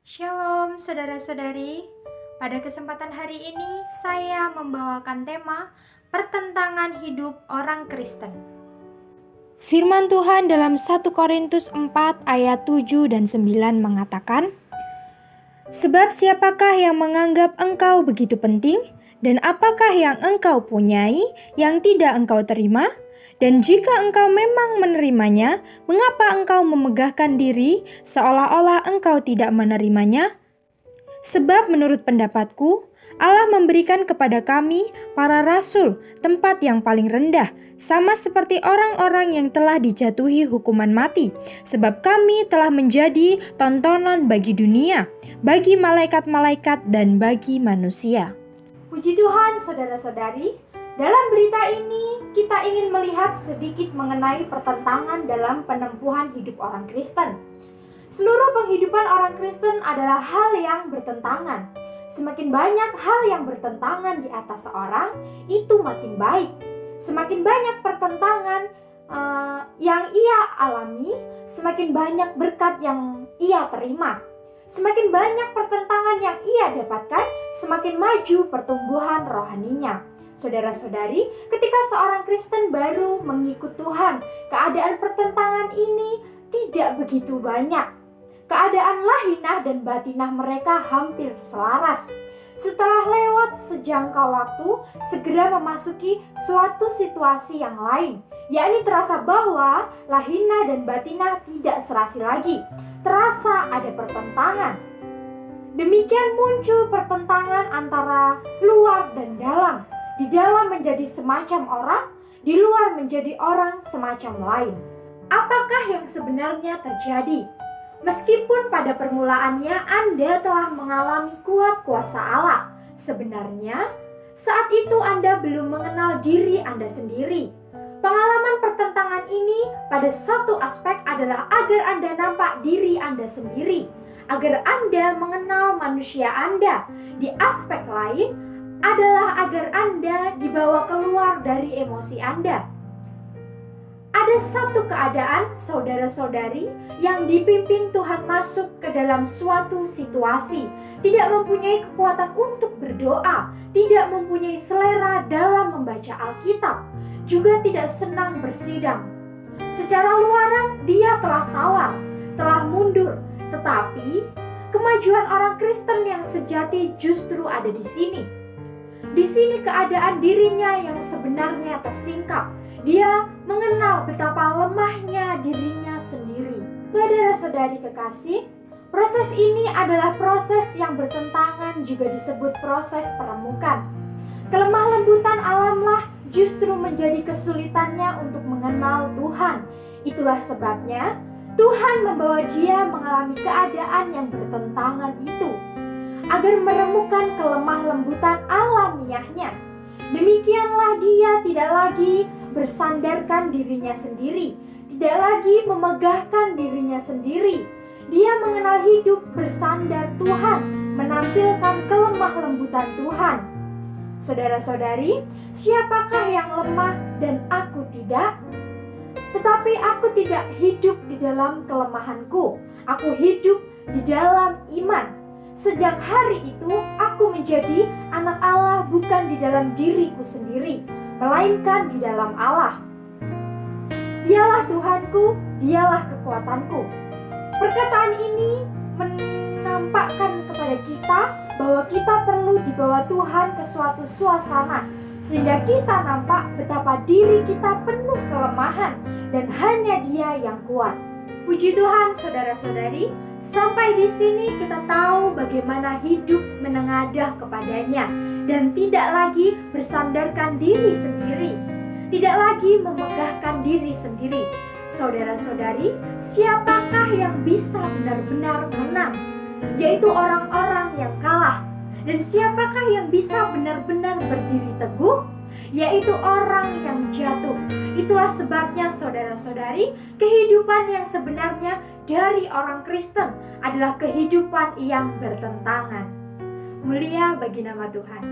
Shalom saudara-saudari, pada kesempatan hari ini saya membawakan tema pertentangan hidup orang Kristen. Firman Tuhan dalam 1 Korintus 4 ayat 7 dan 9 mengatakan, "Sebab siapakah yang menganggap engkau begitu penting, dan apakah yang engkau punyai yang tidak engkau terima? Dan jika engkau memang menerimanya, mengapa engkau memegahkan diri seolah-olah engkau tidak menerimanya? Sebab menurut pendapatku, Allah memberikan kepada kami, para rasul, tempat yang paling rendah, sama seperti orang-orang yang telah dijatuhi hukuman mati, sebab kami telah menjadi tontonan bagi dunia, bagi malaikat-malaikat dan bagi manusia." Puji Tuhan, saudara-saudari. Dalam berita ini, kita ingin melihat sedikit mengenai pertentangan dalam penempuhan hidup orang Kristen. Seluruh penghidupan orang Kristen adalah hal yang bertentangan. Semakin banyak hal yang bertentangan di atas seorang, itu makin baik. Semakin banyak pertentangan yang ia alami, semakin banyak berkat yang ia terima. Semakin banyak pertentangan yang ia dapatkan, semakin maju pertumbuhan rohaninya. Saudara-saudari, ketika seorang Kristen baru mengikut Tuhan, keadaan pertentangan ini tidak begitu banyak. Keadaan lahinah dan batinah mereka hampir selaras. Setelah lewat sejangka waktu, segera memasuki suatu situasi yang lain, yakni terasa bahwa lahinah dan batinah tidak serasi lagi. Terasa ada pertentangan. Demikian muncul pertentangan antara luar dan dalam. Di dalam menjadi semacam orang, di luar menjadi orang semacam lain. Apakah yang sebenarnya terjadi? Meskipun pada permulaannya Anda telah mengalami kuat kuasa Allah, sebenarnya saat itu Anda belum mengenal diri Anda sendiri. Pengalaman pertentangan ini pada satu aspek adalah agar Anda nampak diri Anda sendiri, agar Anda mengenal manusia Anda. Di aspek lain adalah agar Anda dibawa keluar dari emosi Anda. Ada satu keadaan, saudara-saudari, yang dipimpin Tuhan masuk ke dalam suatu situasi, tidak mempunyai kekuatan untuk berdoa, tidak mempunyai selera dalam membaca Alkitab, juga tidak senang bersidang. Secara luaran dia telah tawar, telah mundur, tetapi kemajuan orang Kristen yang sejati justru ada di sini. Di sini keadaan dirinya yang sebenarnya tersingkap. Dia mengenal betapa lemahnya dirinya sendiri. Saudara-saudari kekasih, proses ini adalah proses yang bertentangan, juga disebut proses peremukan. Kelemah lembutan alamlah justru menjadi kesulitannya untuk mengenal Tuhan. Itulah sebabnya Tuhan membawa dia mengalami keadaan yang bertentangan itu, agar meremukan kelemah lembutan alamiahnya. Demikianlah dia tidak lagi bersandarkan dirinya sendiri, tidak lagi memegahkan dirinya sendiri. Dia mengenal hidup bersandar Tuhan, menampilkan kelemah lembutan Tuhan. Saudara-saudari, siapakah yang lemah dan aku tidak? Tetapi aku tidak hidup di dalam kelemahanku, aku hidup di dalam iman. Sejak hari itu, aku menjadi anak Allah bukan di dalam diriku sendiri, melainkan di dalam Allah. Dialah Tuhanku, dialah kekuatanku. Perkataan ini menampakkan kepada kita bahwa kita perlu dibawa Tuhan ke suatu suasana, sehingga kita nampak betapa diri kita penuh kelemahan dan hanya Dia yang kuat. Puji Tuhan, saudara-saudari, sampai di sini kita tahu bagaimana hidup menengadah kepadanya dan tidak lagi bersandarkan diri sendiri, tidak lagi memegahkan diri sendiri. Saudara-saudari, siapakah yang bisa benar-benar menang? Yaitu orang-orang yang kalah. Dan siapakah yang bisa benar-benar berdiri teguh? Yaitu orang yang jatuh. Itulah sebabnya saudara-saudari, kehidupan yang sebenarnya dari orang Kristen adalah kehidupan yang bertentangan. Mulia bagi nama Tuhan.